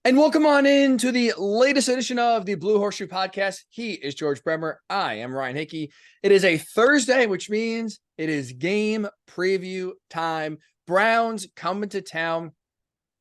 And welcome on in to the latest edition of the Blue Horseshoe podcast. He is George Bremer. I am Ryan Hickey. It is a Thursday, which means it is game preview time. Browns coming to town.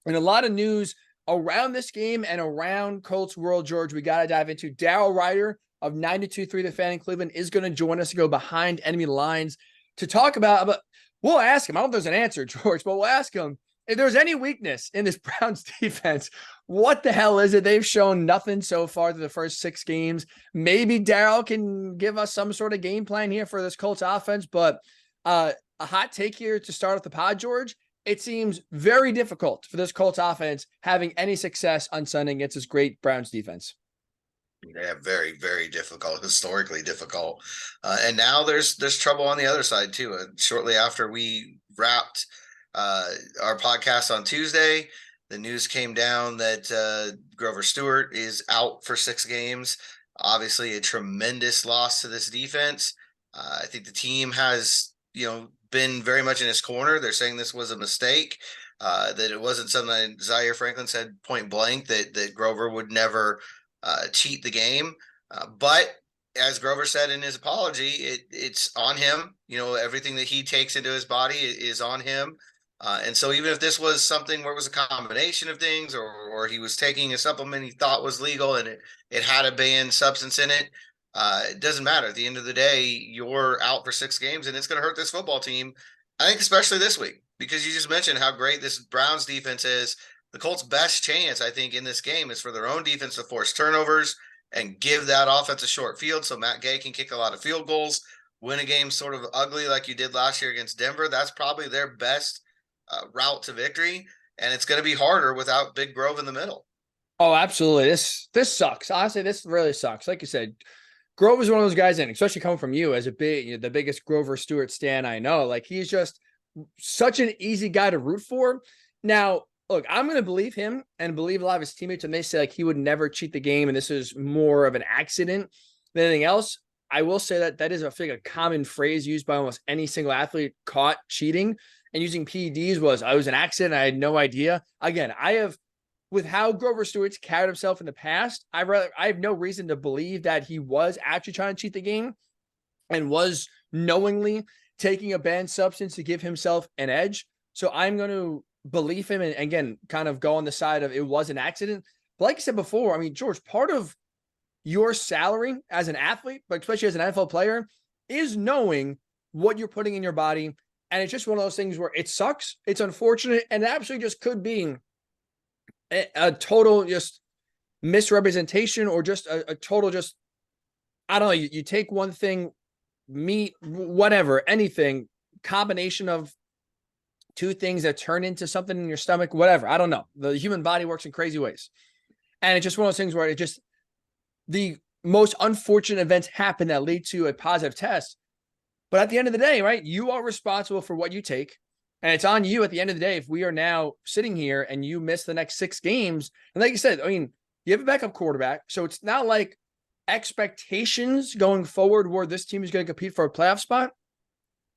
And a lot of news around this game and around Colts world, George, we got to dive into. Daryl Ruiter of 92.3 The Fan in Cleveland is going to join us to go behind enemy lines to talk about, we'll ask him. I don't know if there's an answer, George, but we'll ask him if there's any weakness in this Browns defense. What the hell is it? They've shown nothing so far through the first 6 games. Maybe Daryl can give us some sort of game plan here for this Colts offense, but a hot take here to start off the pod, George. It seems very difficult for this Colts offense having any success on Sunday against this great Browns defense. Yeah, very, very difficult, historically difficult. And now there's trouble on the other side too. Shortly after we wrapped our podcast on Tuesday, the news came down that Grover Stewart is out for 6 games. Obviously a tremendous loss to this defense. I think the team has, been very much in his corner. They're saying this was a mistake, that it wasn't something that Zaire Franklin said point blank, that Grover would never cheat the game. But as Grover said in his apology, it's on him. Everything that he takes into his body is on him. And so even if this was something where it was a combination of things, or he was taking a supplement he thought was legal and it had a banned substance in it, it doesn't matter. At the end of the day, you're out for 6 games, and it's going to hurt this football team. I think especially this week, because you just mentioned how great this Browns defense is. The Colts' best chance, I think, in this game is for their own defense to force turnovers and give that offense a short field so Matt Gay can kick a lot of field goals, win a game sort of ugly like you did last year against Denver. That's probably their best route to victory, and it's going to be harder without Big Grove in the middle. Oh, absolutely. This sucks. Honestly, this really sucks. Like you said, Grove is one of those guys, and especially coming from you as the biggest Grover Stewart stan I know. Like, he's just such an easy guy to root for. Now, look, I'm going to believe him and believe a lot of his teammates when they say like he would never cheat the game and this is more of an accident than anything else. I will say that is, I think, a common phrase used by almost any single athlete caught cheating and using PEDs was, I was an accident. I had no idea. Again, with how Grover Stewart's carried himself in the past, I have no reason to believe that he was actually trying to cheat the game and was knowingly taking a banned substance to give himself an edge. So I'm going to believe him and again, kind of go on the side of it was an accident. But like I said before, I mean, George, part of your salary as an athlete, but especially as an NFL player, is knowing what you're putting in your body. And it's just one of those things where it sucks. It's unfortunate. And it absolutely just could be a total just misrepresentation or just a total just, I don't know, you take one thing, meat, whatever, anything, combination of 2 things that turn into something in your stomach, whatever. I don't know. The human body works in crazy ways. And it's just one of those things where the most unfortunate events happen that lead to a positive test. But at the end of the day, right, you are responsible for what you take. And it's on you at the end of the day if we are now sitting here and you miss the next 6 games. And like you said, I mean, you have a backup quarterback. So it's not like expectations going forward where this team is going to compete for a playoff spot,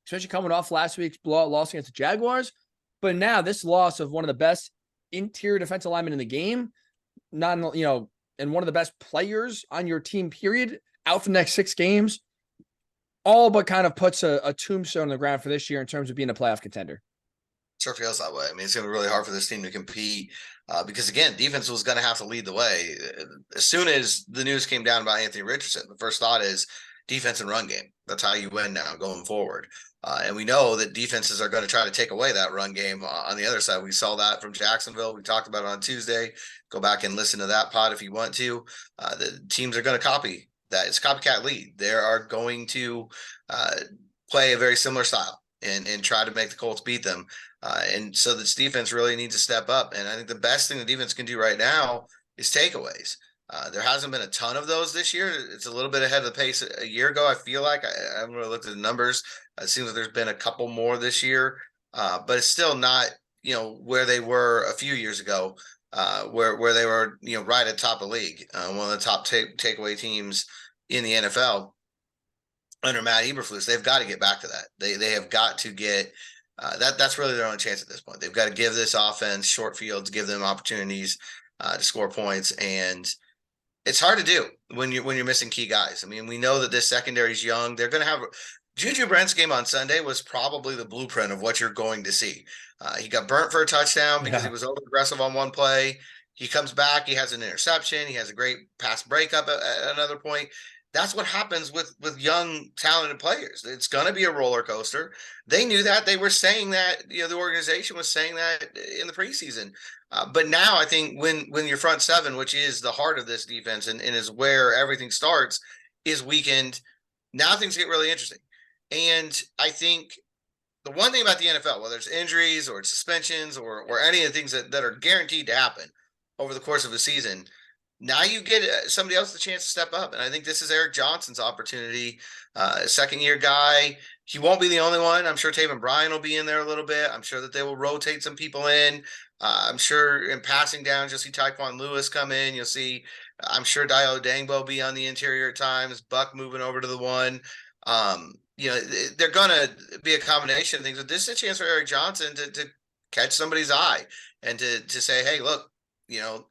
especially coming off last week's blowout loss against the Jaguars. But now this loss of one of the best interior defensive linemen in the game, and one of the best players on your team, period, out for the next 6 games, all but kind of puts a tombstone on the ground for this year in terms of being a playoff contender. Sure feels that way. I mean, it's going to be really hard for this team to compete because, again, defense was going to have to lead the way. As soon as the news came down about Anthony Richardson, the first thought is defense and run game. That's how you win now going forward. And we know that defenses are going to try to take away that run game on the other side. We saw that from Jacksonville. We talked about it on Tuesday. Go back and listen to that pod if you want to. The teams are going to copy that. It's copycat lead. They are going to play a very similar style and try to make the Colts beat them. And so this defense really needs to step up. And I think the best thing the defense can do right now is takeaways. There hasn't been a ton of those this year. It's a little bit ahead of the pace a year ago. I feel like I haven't really looked at the numbers. It seems like there's been a couple more this year, but it's still not, where they were a few years ago, where they were, right at top of the league, one of the top takeaway teams in the NFL under Matt Eberflus. They've got to get back to that. They have got to get that's really their only chance at this point. They've got to give this offense short fields, give them opportunities to score points, and it's hard to do when you're missing key guys. I mean, we know that this secondary is young. They're going to have Juju Brent's game on Sunday was probably the blueprint of what you're going to see. He got burnt for a touchdown because he was over aggressive on one play. He comes back, he has an interception, he has a great pass breakup at another point. That's what happens with young, talented players. It's going to be a roller coaster. They knew that. They were saying that. The organization was saying that in the preseason. But now I think when your front seven, which is the heart of this defense and is where everything starts, is weakened, now things get really interesting. And I think the one thing about the NFL, whether it's injuries or it's suspensions or any of the things that are guaranteed to happen over the course of a season, now you get somebody else the chance to step up. And I think this is Eric Johnson's opportunity. Second-year guy. He won't be the only one. I'm sure Taven Bryan will be in there a little bit. I'm sure that they will rotate some people in. I'm sure in passing down, you'll see Tyquan Lewis come in. You'll see, I'm sure Dio Dangbo be on the interior at times, Buck moving over to the one. They're going to be a combination of things, but this is a chance for Eric Johnson to catch somebody's eye and to say, hey, look,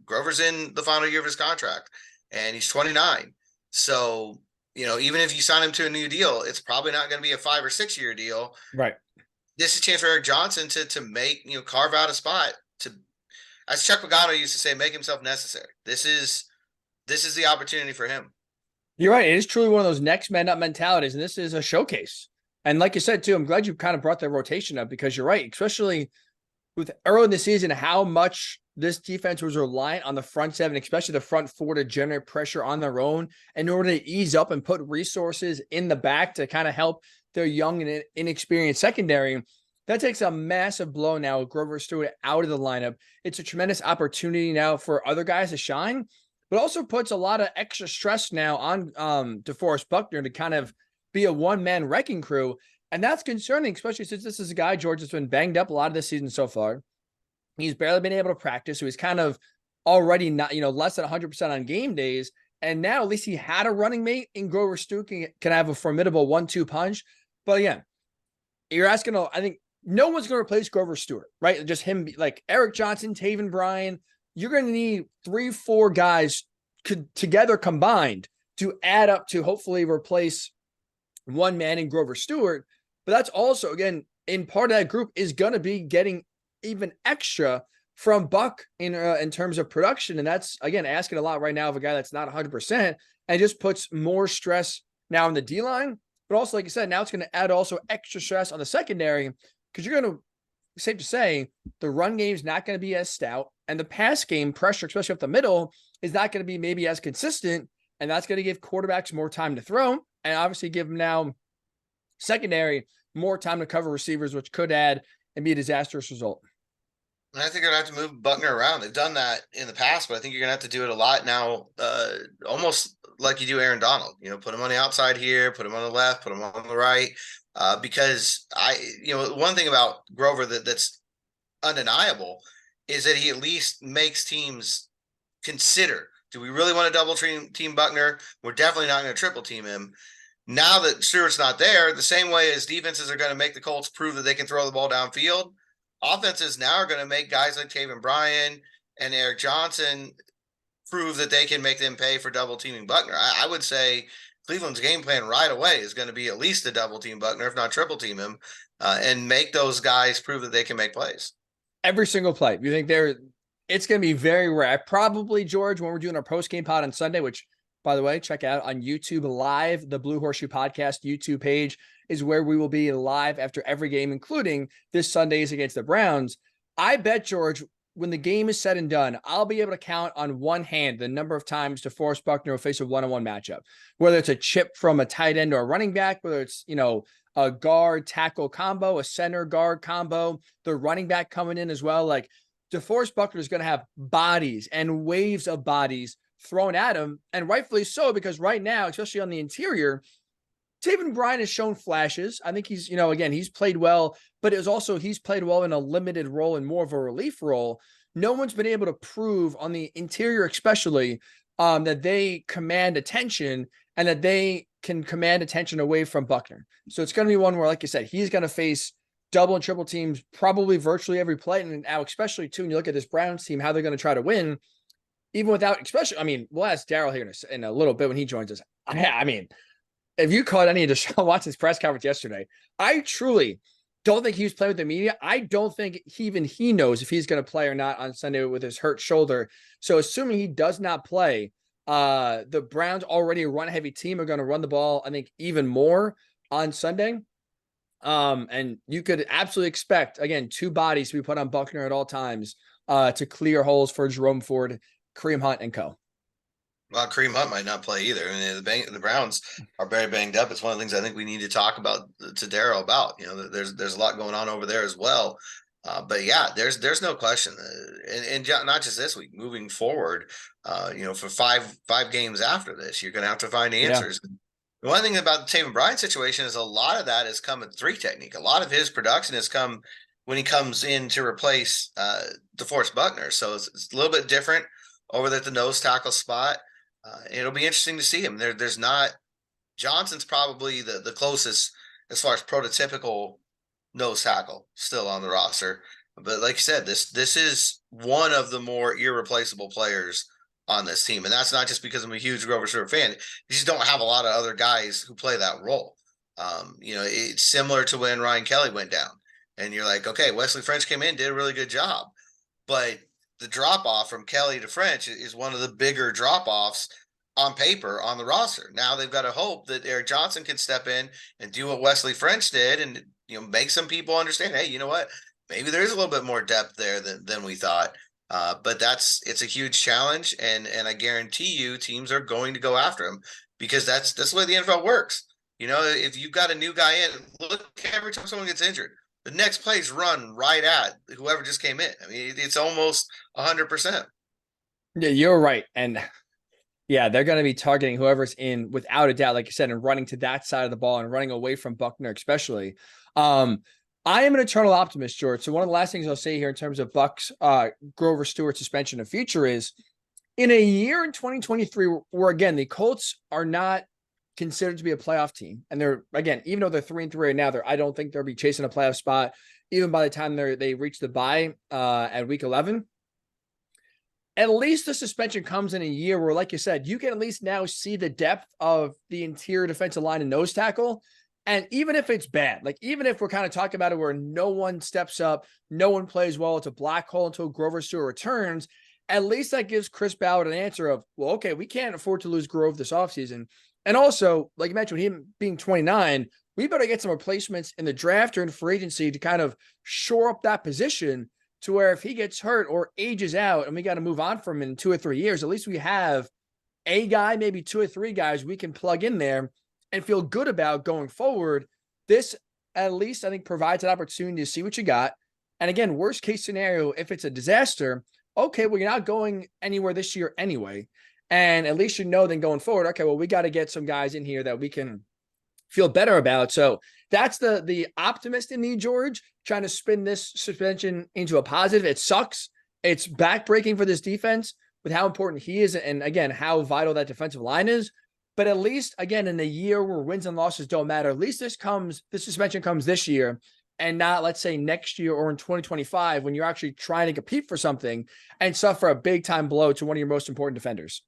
Grover's in the final year of his contract and he's 29. So, even if you sign him to a new deal, it's probably not going to be a 5 or 6 year deal. Right. This is a chance for Eric Johnson to make, carve out a spot to, as Chuck Pagano used to say, make himself necessary. This is the opportunity for him. You're right. It is truly one of those next man up mentalities, and this is a showcase. And like you said, too, I'm glad you kind of brought that rotation up because you're right, especially with early in the season, how much this defense was reliant on the front seven, especially the front four, to generate pressure on their own in order to ease up and put resources in the back to kind of help their young and inexperienced secondary. That takes a massive blow now with Grover Stewart out of the lineup. It's a tremendous opportunity now for other guys to shine, but also puts a lot of extra stress now on DeForest Buckner to kind of be a one-man wrecking crew. And that's concerning, especially since this is a guy, George, that's been banged up a lot of this season so far. He's barely been able to practice, so he's kind of already not, less than 100% on game days. And now at least he had a running mate in Grover Stewart can have a formidable 1-2 punch. But again, you're asking, I think no one's going to replace Grover Stewart, right? Just him, like Eric Johnson, Taven Bryan. You're going to need 3-4 guys together combined to add up to hopefully replace one man in Grover Stewart. But that's also, again, in part of that group is going to be getting even extra from Buck in terms of production. And that's, again, asking a lot right now of a guy that's not 100% and just puts more stress now on the D-line. But also, like you said, now it's going to add also extra stress on the secondary because you're going to, safe to say, the run game is not going to be as stout. And the pass game pressure, especially up the middle, is not going to be maybe as consistent. And that's going to give quarterbacks more time to throw and obviously give them now secondary more time to cover receivers, which could add and be a disastrous result. And I think they're going to have to move Buckner around. They've done that in the past, but I think you're going to have to do it a lot now, almost like you do Aaron Donald. Put him on the outside here, put him on the left, put him on the right. Because one thing about Grover that's undeniable is that he at least makes teams consider, do we really want to double team Buckner? We're definitely not going to triple team him. Now that Stewart's not there, the same way as defenses are going to make the Colts prove that they can throw the ball downfield, offenses now are going to make guys like Taven Bryan and Eric Johnson prove that they can make them pay for double teaming Buckner. I would say Cleveland's game plan right away is going to be at least a double team Buckner, if not triple team him, and make those guys prove that they can make plays. Every single play. You think it's going to be very rare. Probably, George, when we're doing our post-game pod on Sunday, which, by the way, check out on YouTube Live, the Blue Horseshoe Podcast YouTube page is where we will be live after every game, including this Sunday's against the Browns. I bet, George, when the game is said and done, I'll be able to count on one hand the number of times DeForest Buckner will face a one-on-one matchup, whether it's a chip from a tight end or a running back, whether it's, a guard tackle combo, a center guard combo, the running back coming in as well. Like DeForest Buckner is going to have bodies and waves of bodies thrown at him, and rightfully so, because right now, especially on the interior, Taven Bryan has shown flashes. I think he's, again, he's played well, but it was also, he's played well in a limited role and more of a relief role. No one's been able to prove on the interior, especially, that they command attention and that they can command attention away from Buckner. So it's going to be one where, like you said, he's going to face double and triple teams probably virtually every play. And now, especially too, when you look at this Browns team, how they're going to try to win, even without, especially, I mean, we'll ask Daryl here in a little bit when he joins us. I mean, if you caught any of Deshaun Watson's press conference yesterday, I truly don't think he was playing with the media. I don't think he knows if he's going to play or not on Sunday with his hurt shoulder. So assuming he does not play, the Browns already a run heavy team are going to run the ball, I think, even more on Sunday. And you could absolutely expect, again, 2 bodies to be put on Buckner at all times to clear holes for Jerome Ford, Kareem Hunt, and co. Well, Kareem Hunt might not play either. I mean, the Browns are very banged up. It's one of the things I think we need to talk about to Daryl about. There's a lot going on over there as well. But yeah, there's no question, and not just this week, moving forward. For five games after this, you're going to have to find answers. Yeah. The one thing about the Taven Bryan situation is a lot of that has come in 3 technique. A lot of his production has come when he comes in to replace DeForest Buckner. So it's a little bit different over there at the nose tackle spot. It'll be interesting to see him. There's not Johnson's probably the closest as far as prototypical nose tackle still on the roster. But like you said, this is one of the more irreplaceable players on this team. And that's not just because I'm a huge Grover Stewart fan. You just don't have a lot of other guys who play that role. It's similar to when Ryan Kelly went down. And you're like, okay, Wesley French came in, did a really good job. But the drop-off from Kelly to French is one of the bigger drop-offs on paper on the roster. Now they've got to hope that Eric Johnson can step in and do what Wesley French did and make some people understand, hey, you know what? Maybe there is a little bit more depth there than we thought. But it's a huge challenge, and I guarantee you teams are going to go after him because that's the way the NFL works. If you've got a new guy in, look, every time someone gets injured, the next play's run right at whoever just came in. I mean, it's almost 100%. Yeah, you're right. And yeah, they're going to be targeting whoever's in without a doubt, like you said, and running to that side of the ball and running away from Buckner, especially. I am an eternal optimist, George. So one of the last things I'll say here in terms of Bucks, Grover Stewart suspension of future is in a year in 2023, where again, the Colts are not considered to be a playoff team. And they're, again, even though they're 3-3 right now, I don't think they'll be chasing a playoff spot, even by the time they reach the bye at week 11. At least the suspension comes in a year where, like you said, you can at least now see the depth of the interior defensive line and nose tackle. And even if it's bad, like even if we're kind of talking about it where no one steps up, no one plays well, it's a black hole until Grover Stewart returns, at least that gives Chris Ballard an answer of, well, okay, we can't afford to lose Grove this offseason. And also, like you mentioned, him being 29, we better get some replacements in the draft or in free agency to kind of shore up that position to where if he gets hurt or ages out and we got to move on from him in 2 or 3 years, at least we have a guy, maybe 2 or 3 guys we can plug in there and feel good about going forward. This at least I think provides an opportunity to see what you got. And again, worst case scenario, if it's a disaster, okay, well, you're not going anywhere this year anyway. And at least then going forward, okay, well, we got to get some guys in here that we can feel better about. So that's the optimist in me, George, trying to spin this suspension into a positive. It sucks. It's backbreaking for this defense with how important he is and, again, how vital that defensive line is. But at least, again, in the year where wins and losses don't matter, at least this suspension comes this year and not, let's say, next year or in 2025 when you're actually trying to compete for something and suffer a big-time blow to one of your most important defenders.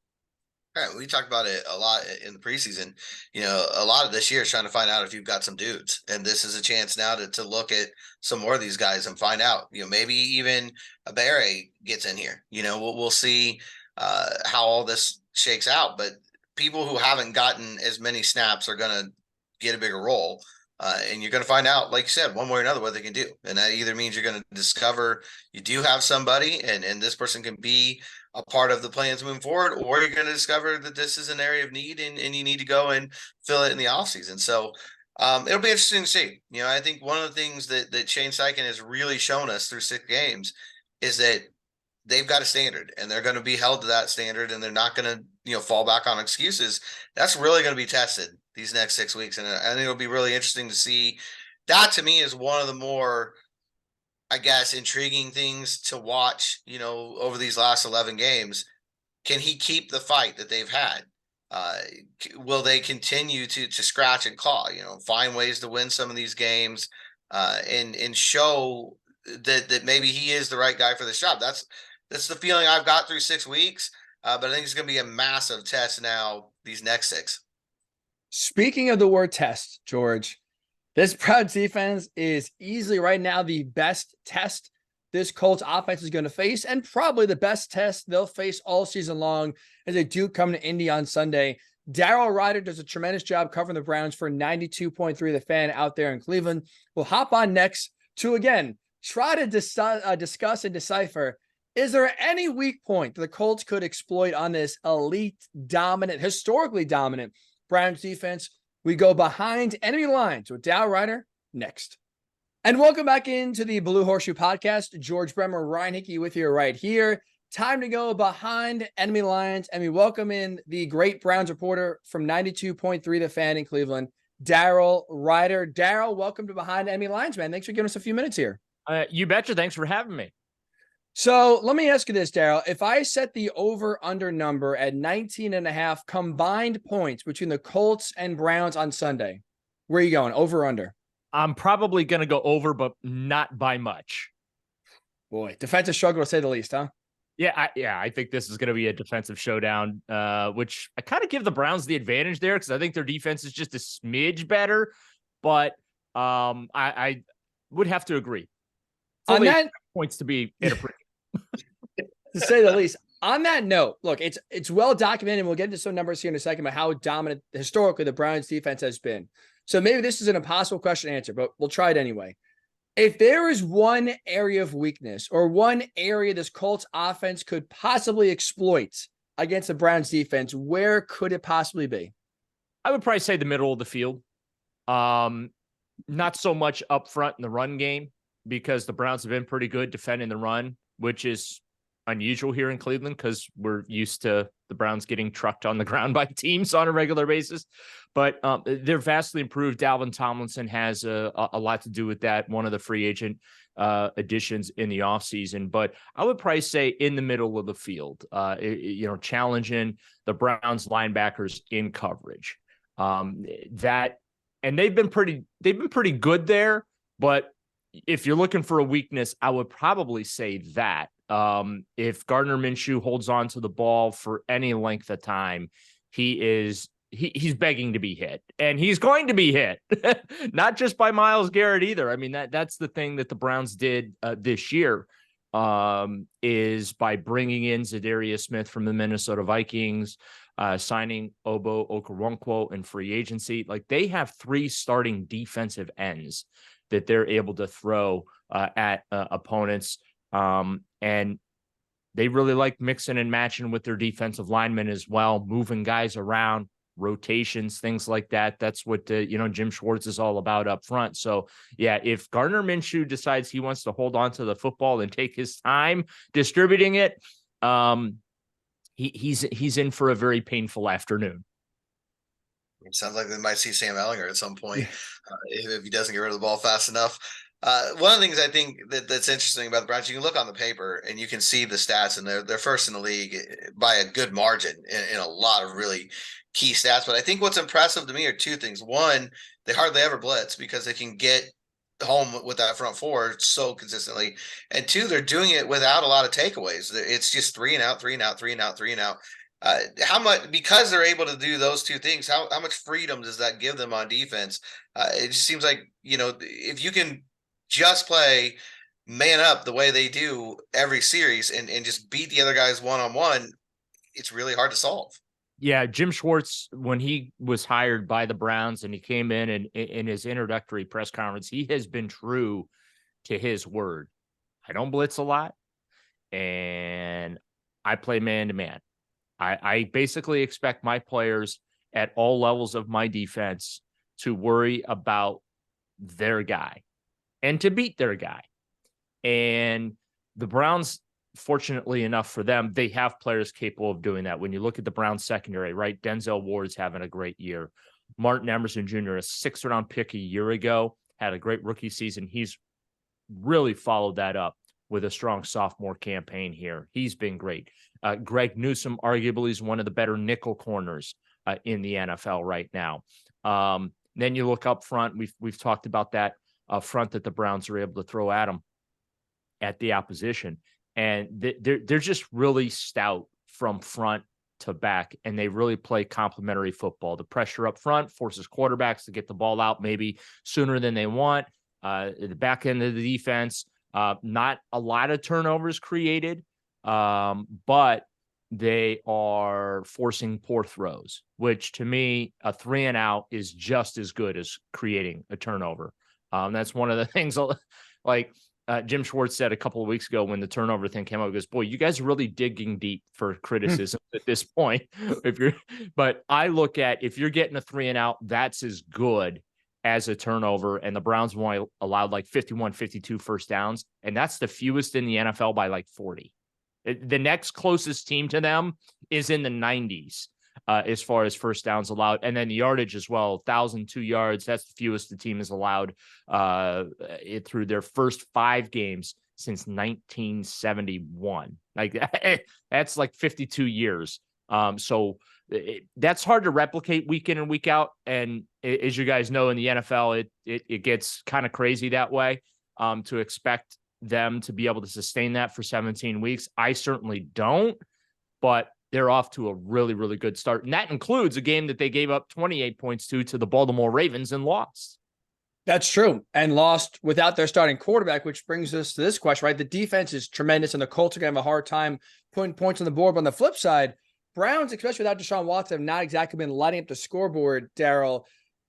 Right, we talked about it a lot in the preseason. A lot of this year is trying to find out if you've got some dudes, and this is a chance now to look at some more of these guys and find out. Maybe even a Barry gets in here. We'll see how all this shakes out. But people who haven't gotten as many snaps are going to get a bigger role, and you're going to find out, like you said, one way or another what they can do. And that either means you're going to discover you do have somebody, and this person can be a part of the plans moving forward, or you're going to discover that this is an area of need and you need to go and fill it in the offseason. So it'll be interesting to see. I think one of the things that Shane Steichen has really shown us through 6 games is that they've got a standard and they're going to be held to that standard, and they're not going to, fall back on excuses. That's really going to be tested these next 6 weeks. And I think it'll be really interesting to see. That to me is one of the more, I guess, intriguing things to watch, over these last 11 games. Can he keep the fight that they've had? Will they continue to scratch and claw, find ways to win some of these games and show that maybe he is the right guy for the job? That's the feeling I've got through 6 weeks. But I think it's going to be a massive test now, these next 6. Speaking of the word test, George, this Browns defense is easily right now the best test this Colts offense is going to face, and probably the best test they'll face all season long as they do come to Indy on Sunday. Daryl Ruiter does a tremendous job covering the Browns for 92.3 The Fan out there in Cleveland. We'll hop on next to, again, try to discuss and decipher, is there any weak point that the Colts could exploit on this elite, dominant, historically dominant Browns defense? We go behind enemy lines with Daryl Ruiter next. And welcome back into the Blue Horseshoe podcast. George Bremer, Ryan Hickey with you right here. Time to go behind enemy lines, and we welcome in the great Browns reporter from 92.3 The Fan in Cleveland, Daryl Ruiter. Daryl, welcome to Behind Enemy Lines, man. Thanks for giving us a few minutes here. You betcha. Thanks for having me. So let me ask you this, Daryl. If I set the over-under number at 19.5 combined points between the Colts and Browns on Sunday, where are you going, over or under? I'm probably going to go over, but not by much. Boy, defensive struggle to say the least, huh? Yeah, I think this is going to be a defensive showdown, which I kind of give the Browns the advantage there because I think their defense is just a smidge better. But I would have to agree. On that points to be inappropriate, to say the least. On that note, look, it's well documented. And we'll get into some numbers here in a second about how dominant historically the Browns defense has been. So maybe this is an impossible question to answer, but we'll try it anyway. If there is one area of weakness or one area this Colts offense could possibly exploit against the Browns defense, where could it possibly be? I would probably say the middle of the field. Not so much up front in the run game because the Browns have been pretty good defending the run, which is unusual here in Cleveland because we're used to the Browns getting trucked on the ground by teams on a regular basis. But they're vastly improved. Dalvin Tomlinson has a lot to do with that, one of the free agent additions in the offseason. But I would probably say in the middle of the field, challenging the Browns linebackers in coverage. And they've been pretty good there. But if you're looking for a weakness, I would probably say that. If Gardner Minshew holds on to the ball for any length of time, he's begging to be hit, and he's going to be hit, not just by Myles Garrett either. I mean, that's the thing that the Browns did this year, is by bringing in Zadarius Smith from the Minnesota Vikings, signing Obo Okoronkwo in free agency. Like, they have 3 starting defensive ends that they're able to throw at opponents. And they really like mixing and matching with their defensive linemen as well, moving guys around, rotations, things like that. That's what Jim Schwartz is all about up front. So yeah, if Gardner Minshew decides he wants to hold on to the football and take his time distributing it, he's in for a very painful afternoon. It sounds like they might see Sam Ellinger at some point if he doesn't get rid of the ball fast enough. One of the things I think that's interesting about the Browns, you can look on the paper and you can see the stats, and they're first in the league by a good margin in a lot of really key stats. But I think what's impressive to me are 2 things. One, they hardly ever blitz because they can get home with that front 4 so consistently. And 2, they're doing it without a lot of takeaways. It's just 3 and out, 3 and out, 3 and out, 3 and out. How much, because they're able to do those 2 things, how much freedom does that give them on defense? It just seems like, if you can just play man up the way they do every series and just beat the other guys one-on-one, it's really hard to solve. Yeah, Jim Schwartz, when he was hired by the Browns and he came in and in his introductory press conference, he has been true to his word. I don't blitz a lot, and I play man-to-man. I basically expect my players at all levels of my defense to worry about their guy and to beat their guy. And the Browns, fortunately enough for them, they have players capable of doing that. When you look at the Browns secondary, right? Denzel Ward's having a great year. Martin Emerson Jr., a 6th-round pick a year ago, had a great rookie season. He's really followed that up with a strong sophomore campaign here. He's been great. Greg Newsome arguably is one of the better nickel corners in the NFL right now. Then you look up front. We've talked about that front that the Browns are able to throw at them, at the opposition. And they're just really stout from front to back, and they really play complementary football. The pressure up front forces quarterbacks to get the ball out maybe sooner than they want. The back end of the defense, not a lot of turnovers created, but they are forcing poor throws, which to me, a 3-and-out is just as good as creating a turnover. That's one of the things like Jim Schwartz said a couple of weeks ago when the turnover thing came up. He goes, boy, you guys are really digging deep for criticism at this point. But I look at, if you're getting a 3-and-out, that's as good as a turnover. And the Browns only allowed like 51, 52 first downs. And that's the fewest in the NFL by like 40. The next closest team to them is in the 90s as far as first downs allowed. And then the yardage as well, 1,002 yards. That's the fewest the team has allowed through their first 5 games since 1971. Like that's like 52 years. So that's hard to replicate week in and week out. And as you guys know, in the NFL, it gets kind of crazy that way to expect them to be able to sustain that for 17 weeks. I certainly don't, but they're off to a really, really good start. And that includes a game that they gave up 28 points to the Baltimore Ravens and lost. That's true. And lost without their starting quarterback, which brings us to this question, right? The defense is tremendous and the Colts are going to have a hard time putting points on the board. But on the flip side, Browns, especially without Deshaun Watson, have not exactly been lighting up the scoreboard, Daryl.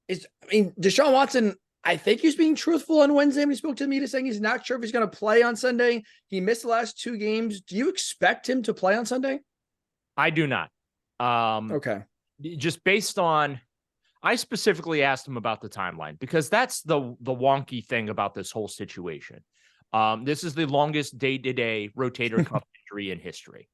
Deshaun Watson, I think he was being truthful on Wednesday when he spoke to the media, saying he's not sure if he's going to play on Sunday. He missed the last 2 games. Do you expect him to play on Sunday? I do not. Okay. Just based on, I specifically asked him about the timeline because that's the wonky thing about this whole situation. This is the longest day-to-day rotator cuff injury in history.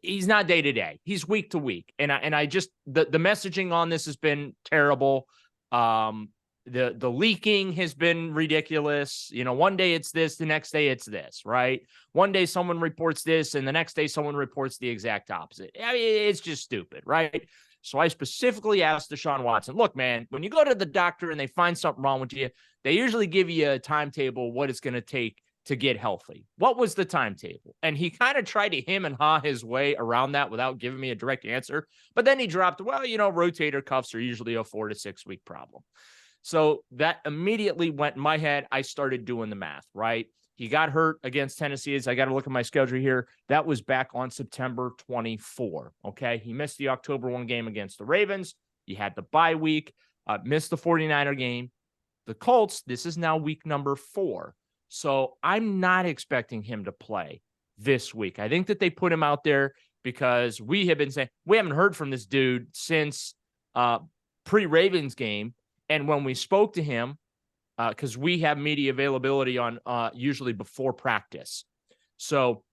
He's not day-to-day. He's week to week. And I just, the messaging on this has been terrible. The leaking has been ridiculous. You know, one day it's this, the next day it's this, right? One day someone reports this and the next day someone reports the exact opposite. I mean, it's just stupid, right? So I specifically asked Deshaun Watson, look, man, when you go to the doctor and they find something wrong with you, they usually give you a timetable, what it's going to take to get healthy. What was the timetable? And he kind of tried to hem and haw his way around that without giving me a direct answer. But then he dropped, well, you know, rotator cuffs are usually a 4 to 6 week problem. So that immediately went in my head. I started doing the math, right? He got hurt against Tennessee. As I got to look at my schedule here. That was back on September 24. Okay. He missed the October 1 game against the Ravens. He had the bye week, missed the 49er game. The Colts, this is now week number 4. So I'm not expecting him to play this week. I think that they put him out there because we have been saying, we haven't heard from this dude since pre-Ravens game. And when we spoke to him, because we have media availability on usually before practice. So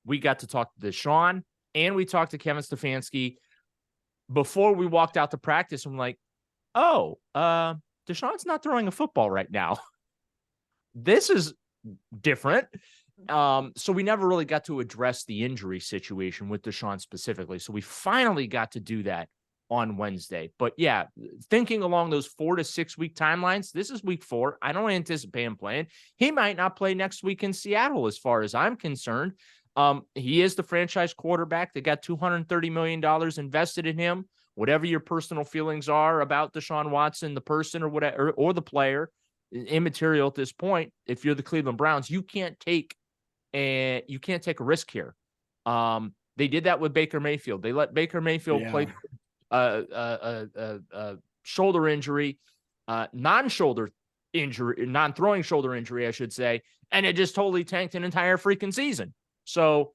we got to talk to Deshaun and we talked to Kevin Stefanski before we walked out to practice. I'm like, oh, Deshaun's not throwing a football right now. This is different. So we never really got to address the injury situation with Deshaun specifically. So we finally got to do that on Wednesday. But yeah, thinking along those 4 to 6 week timelines, this is week 4. I don't anticipate him playing. He might not play next week in Seattle as far as I'm concerned. He is the franchise quarterback. They got $230 million invested in him. Whatever your personal feelings are about Deshaun Watson, the person or whatever, or the player, immaterial at this point. If you're the Cleveland Browns, you can't take a risk here. They did that with Baker Mayfield. They let Baker Mayfield play shoulder injury, non-throwing shoulder injury, I should say, and it just totally tanked an entire freaking season. So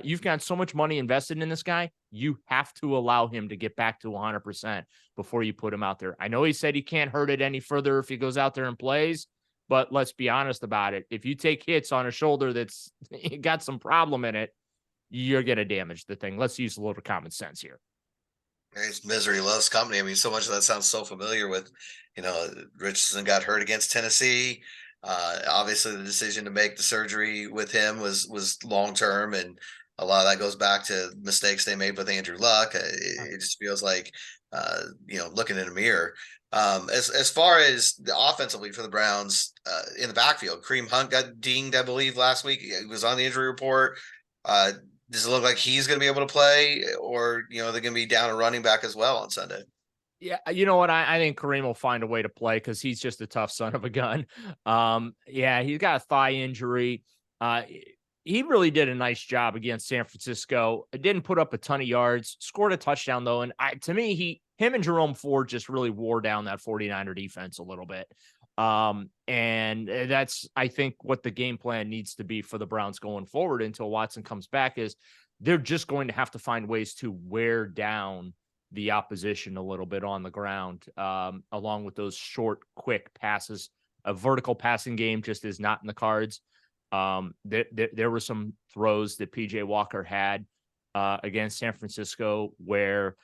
you've got so much money invested in this guy, you have to allow him to get back to 100% before you put him out there. I know he said he can't hurt it any further if he goes out there and plays, but let's be honest about it. If you take hits on a shoulder that's got some problem in it, you're going to damage the thing. Let's use a little common sense here. His misery loves company. I mean, so much of that sounds so familiar with, Richardson got hurt against Tennessee. Obviously, the decision to make the surgery with him was long-term, and a lot of that goes back to mistakes they made with Andrew Luck. It just feels like, looking in a mirror. As far as the offensively for the Browns in the backfield, Kareem Hunt got dinged, I believe, last week. He was on the injury report. does it look like he's going to be able to play, or they're going to be down a running back as well on Sunday? Yeah, you know what? I think Kareem will find a way to play because he's just a tough son of a gun. Yeah, he's got a thigh injury. He really did a nice job against San Francisco. It didn't put up a ton of yards, scored a touchdown though. And to me, him and Jerome Ford just really wore down that 49er defense a little bit. And that's, I think, what the game plan needs to be for the Browns going forward until Watson comes back is they're just going to have to find ways to wear down the opposition a little bit on the ground, along with those short, quick passes. A vertical passing game just is not in the cards. There were some throws that PJ Walker had against San Francisco where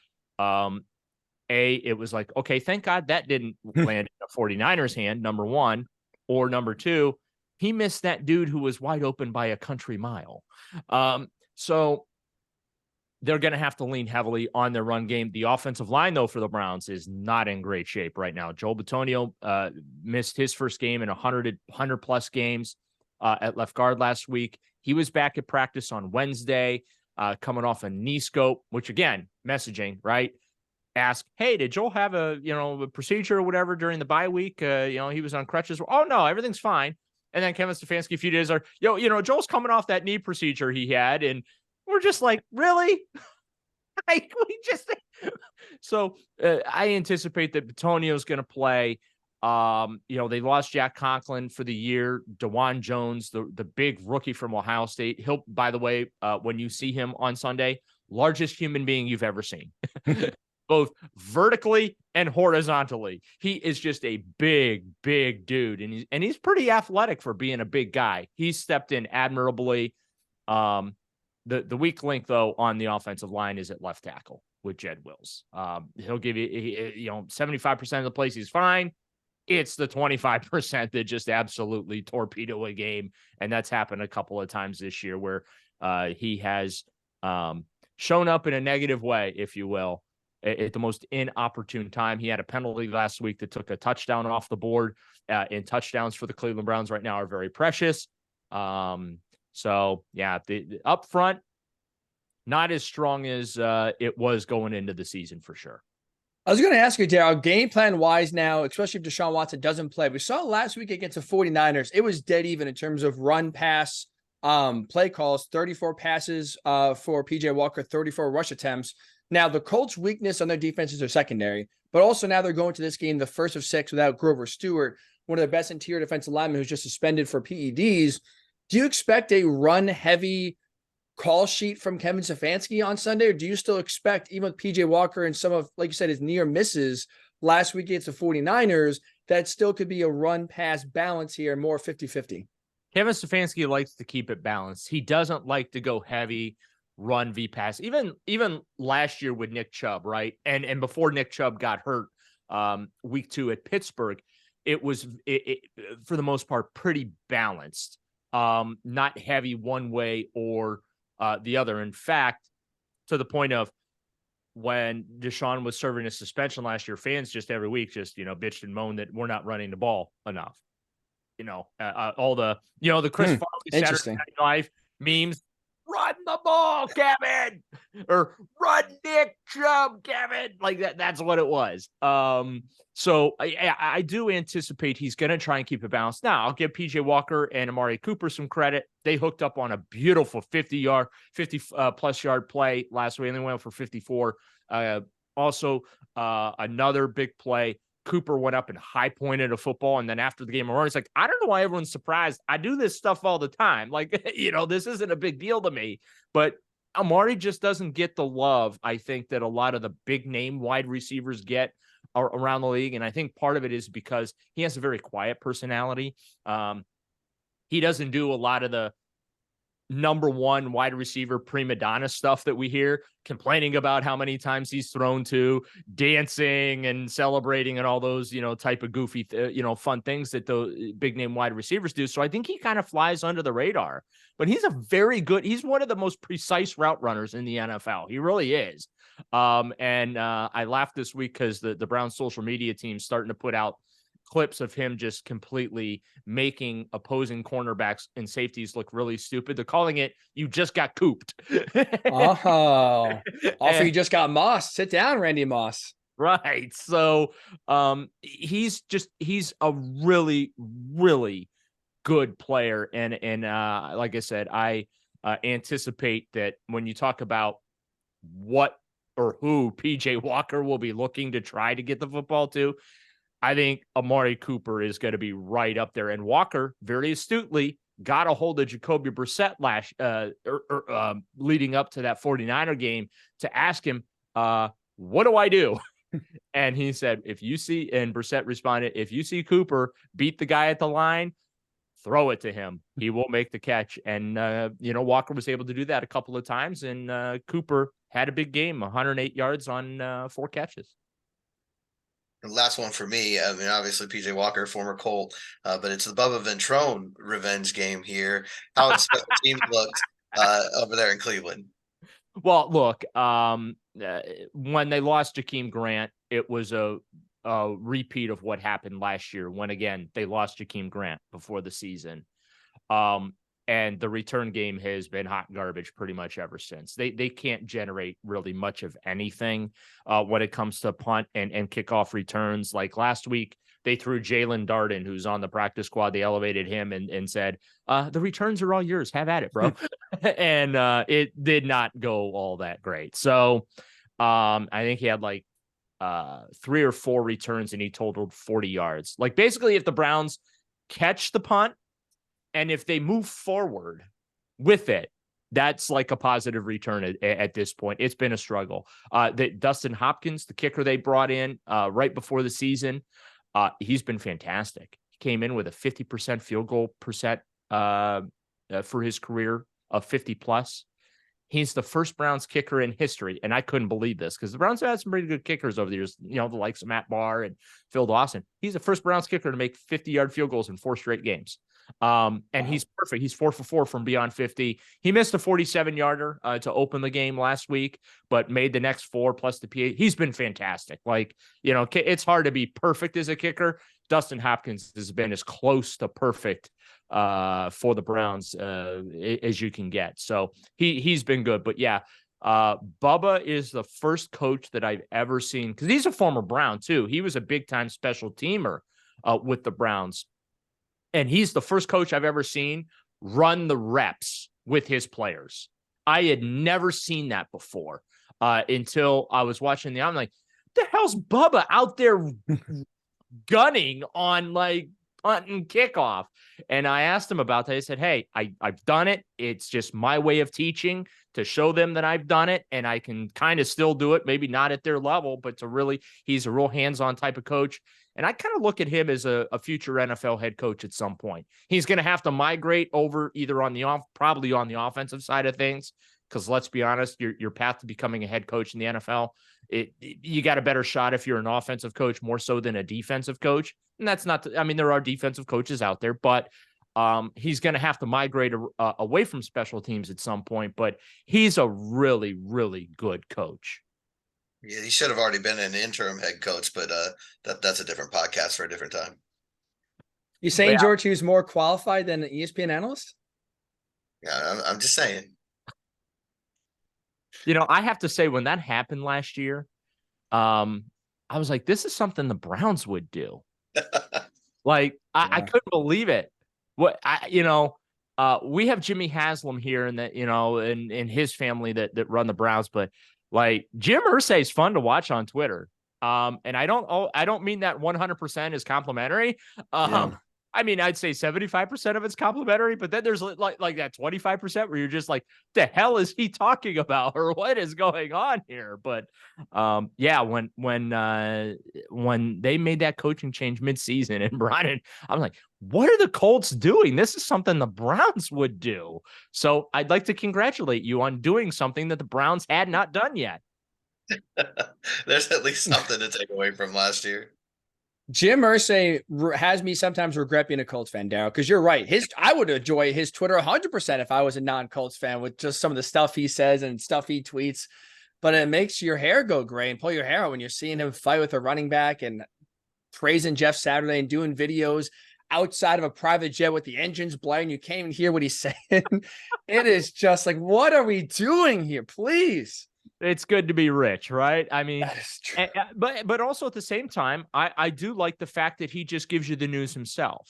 it was like, okay, thank God that didn't land in a 49ers hand, number one, or number two, he missed that dude who was wide open by a country mile. So they're going to have to lean heavily on their run game. The offensive line, though, for the Browns is not in great shape right now. Joel Bitonio missed his first game in 100-plus games at left guard last week. He was back at practice on Wednesday, coming off a knee scope, which, again, messaging, right? Ask, hey, did Joel have a procedure or whatever during the bye week? He was on crutches. Oh, no, everything's fine. And then Kevin Stefanski a few days are, Joel's coming off that knee procedure he had, and we're just like, really? So I anticipate that Bitonio's going to play. They lost Jack Conklin for the year. DeJuan Jones, the big rookie from Ohio State. He'll, by the way, when you see him on Sunday, largest human being you've ever seen, both vertically and horizontally. He is just a big, big dude, and he's pretty athletic for being a big guy. He's stepped in admirably. The weak link, though, on the offensive line is at left tackle with Jed Wills. He'll give you, 75% of the plays he's fine. It's the 25% that just absolutely torpedo a game, and that's happened a couple of times this year where he has shown up in a negative way, if you will, at the most inopportune time. He had a penalty last week that took a touchdown off the board, and touchdowns for the Cleveland Browns right now are very precious. So, yeah, the up front, not as strong as it was going into the season for sure. I was going to ask you, Daryl, game plan wise now, especially if Deshaun Watson doesn't play. We saw last week against the 49ers, it was dead even in terms of run pass play calls, 34 passes for PJ Walker, 34 rush attempts. Now, the Colts' weakness on their defense is their secondary, but also now they're going to this game, the first of 6 without Grover Stewart, one of the best interior defensive linemen who's just suspended for PEDs. Do you expect a run-heavy call sheet from Kevin Stefanski on Sunday, or do you still expect, even with PJ Walker and some of, like you said, his near misses last week against the 49ers, that still could be a run-pass balance here, more 50-50? Kevin Stefanski likes to keep it balanced. He doesn't like to go heavy run v pass. Even last year with Nick Chubb, right? And before Nick Chubb got hurt week 2 at Pittsburgh, it was for the most part pretty balanced. Not heavy one way or the other. In fact, to the point of when Deshaun was serving a suspension last year, fans just every week just, bitched and moaned that we're not running the ball enough. All the Chris Farley Saturday Night Live memes, run the ball, Kevin, or run Nick Chubb, Kevin. Like that's what it was. So I do anticipate he's going to try and keep it balanced. Now, I'll give PJ Walker and Amari Cooper some credit. They hooked up on a beautiful 50 plus yard play last week, and they went for 54. Also, another big play. Cooper went up and high pointed a football. And then after the game, Amari's like, I don't know why everyone's surprised. I do this stuff all the time. Like, this isn't a big deal to me, but Amari just doesn't get the love, I think, that a lot of the big name wide receivers get around the league. And I think part of it is because he has a very quiet personality. He doesn't do a lot of the number one wide receiver prima donna stuff that we hear, complaining about how many times he's thrown to, dancing and celebrating and all those, type of goofy, fun things that the big name wide receivers do. So I think he kind of flies under the radar, but he's he's one of the most precise route runners in the NFL. He really is. And I laughed this week because the Browns social media team's starting to put out clips of him just completely making opposing cornerbacks and safeties look really stupid. They're calling it, you just got cooped. Oh, offer you just got Moss. Sit down, Randy Moss. Right. So he's a really, really good player. And like I said, I anticipate that when you talk about what or who PJ Walker will be looking to try to get the football to, I think Amari Cooper is going to be right up there. And Walker very astutely got a hold of Jacoby Brissett leading up to that 49er game to ask him, what do I do? And he said, and Brissett responded, if you see Cooper beat the guy at the line, throw it to him. He will make the catch. And, Walker was able to do that a couple of times. And Cooper had a big game, 108 yards on 4 catches. The last one for me, I mean, obviously PJ Walker, former Colt, but it's the Bubba Ventrone revenge game here. How the special teams looked over there in Cleveland. Well, look, when they lost Jakeem Grant, it was a repeat of what happened last year when, again, they lost Jakeem Grant before the season. And the return game has been hot garbage pretty much ever since. They can't generate really much of anything when it comes to punt and kickoff returns. Like last week, they threw Jalen Darden, who's on the practice squad. They elevated him and said, the returns are all yours. Have at it, bro. And it did not go all that great. So I think he had like 3 or 4 returns and he totaled 40 yards. Like basically if the Browns catch the punt, and if they move forward with it, that's like a positive return at this point. It's been a struggle. Dustin Hopkins, the kicker they brought in right before the season, he's been fantastic. He came in with a 50% field goal percent for his career of 50 plus. He's the first Browns kicker in history. And I couldn't believe this because the Browns have had some pretty good kickers over the years, the likes of Matt Barr and Phil Dawson. He's the first Browns kicker to make 50-yard field goals in 4 straight games. And he's perfect. He's 4 for 4 from beyond 50. He missed a 47-yarder to open the game last week, but made the next 4 plus the PA. He's been fantastic. Like, it's hard to be perfect as a kicker. Dustin Hopkins has been as close to perfect for the Browns as you can get. So he's been good. But yeah, Bubba is the first coach that I've ever seen, because he's a former Brown too. He was a big-time special teamer with the Browns. And he's the first coach I've ever seen run the reps with his players. I had never seen that before until I was watching I'm like, the hell's Bubba out there gunning on like punt and kickoff? And I asked him about that. He said, hey, I've done it. It's just my way of teaching to show them that I've done it. And I can kind of still do it, maybe not at their level, but he's a real hands-on type of coach. And I kind of look at him as a future NFL head coach at some point. He's going to have to migrate over either probably on the offensive side of things. Because let's be honest, your path to becoming a head coach in the NFL, you got a better shot if you're an offensive coach more so than a defensive coach. And that's not, there are defensive coaches out there, but he's going to have to migrate away from special teams at some point. But he's a really, really good coach. Yeah, he should have already been an interim head coach, but that's a different podcast for a different time. You saying, George, he was more qualified than an ESPN analyst? Yeah, I'm just saying. I have to say, when that happened last year, I was like, this is something the Browns would do. Like, I couldn't believe it. We have Jimmy Haslam here and that, and his family that run the Browns, but like Jim Irsay is fun to watch on Twitter. And I don't mean that 100% is complimentary. I'd say 75% of it's complimentary, but then there's like that 25% where you're just like, the hell is he talking about, or what is going on here? But when they made that coaching change midseason and Brian, I'm like, what are the Colts doing? This is something the Browns would do. So I'd like to congratulate you on doing something that the Browns had not done yet. There's at least something to take away from last year. Jim Irsay has me sometimes regret being a Colts fan, Daryl, because you're right. I would enjoy his Twitter 100% if I was a non-Colts fan with just some of the stuff he says and stuff he tweets. But it makes your hair go gray and pull your hair out when you're seeing him fight with a running back. And praising Jeff Saturday and doing videos outside of a private jet with the engines blaring. You can't even hear what he's saying. It is just like, what are we doing here? Please. It's good to be rich, right? I mean, That is true. but also at the same time, I do like the fact that he just gives you the news himself.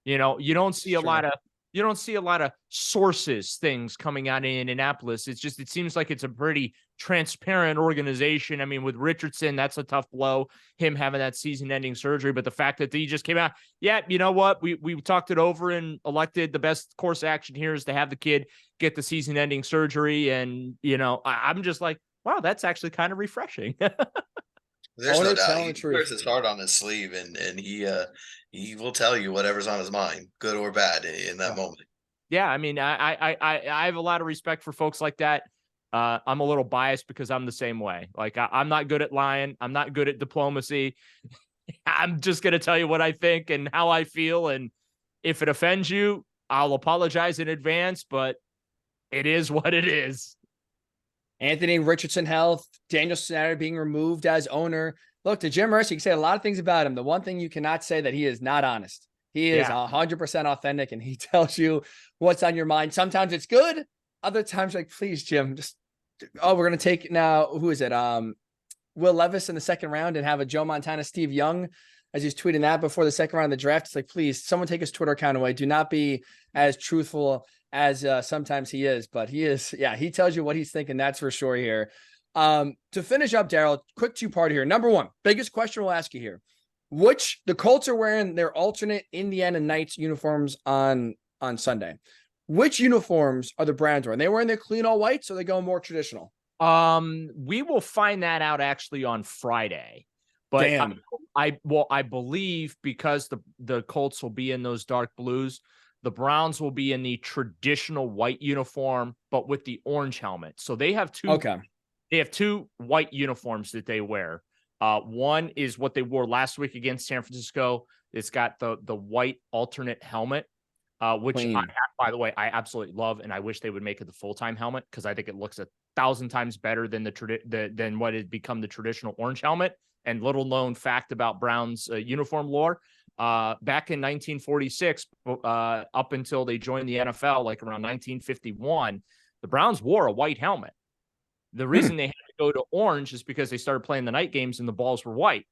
You know, you don't see a lot of sources things coming out in Indianapolis. It seems like it's a pretty transparent organization. I mean, with Richardson, that's a tough blow, him having that season-ending surgery. But the fact that he just came out, yeah, you know what? We talked it over and elected the best course of action here is to have the kid get the season-ending surgery. And, you know, I'm just like, wow, that's actually kind of refreshing. There's no Owner doubt telling he the truth. wears his heart on his sleeve, and he will tell you whatever's on his mind, good or bad, in that moment. Yeah, I mean, I have a lot of respect for folks like that. I'm a little biased because I'm the same way. Like, I'm not good at lying. I'm not good at diplomacy. I'm just going to tell you what I think and how I feel. And if it offends you, I'll apologize in advance, but it is what it is. Anthony Richardson health, Daniel Snyder being removed as owner. Look, to Jim Irsay, you can say a lot of things about him. The one thing you cannot say that he is not honest. He is 100% authentic, and he tells you what's on your mind. Sometimes it's good. Other times, like, please, Jim, just, we're going to take now, who is it? Will Levis in the second round and have a Joe Montana, Steve Young, as he's tweeting that before the second round of the draft. It's like, please, someone take his Twitter account away. Do not be as truthful as sometimes he is, but he is. Yeah, he tells you what he's thinking. That's for sure here. To finish up, Daryl, quick two-part here. Number one, biggest question we'll ask you here. The Colts are wearing their alternate Indiana Knights uniforms on Sunday. Which uniforms are the Browns wearing? Are they wearing their clean all whites, or are they going more traditional? We will find that out actually on Friday. But Damn. I believe because the Colts will be in those dark blues, the Browns will be in the traditional white uniform, but with the orange helmet. So they have two. Okay. They have two white uniforms that they wear. One is what they wore last week against San Francisco. It's got the white alternate helmet, which by the way, I absolutely love, and I wish they would make it the full-time helmet because I think it looks 1,000 times better than than what had become the traditional orange helmet. And little known fact about Browns uniform lore. Back in 1946, up until they joined the NFL, like around 1951, the Browns wore a white helmet. The reason they had to go to orange is because they started playing the night games and the balls were white.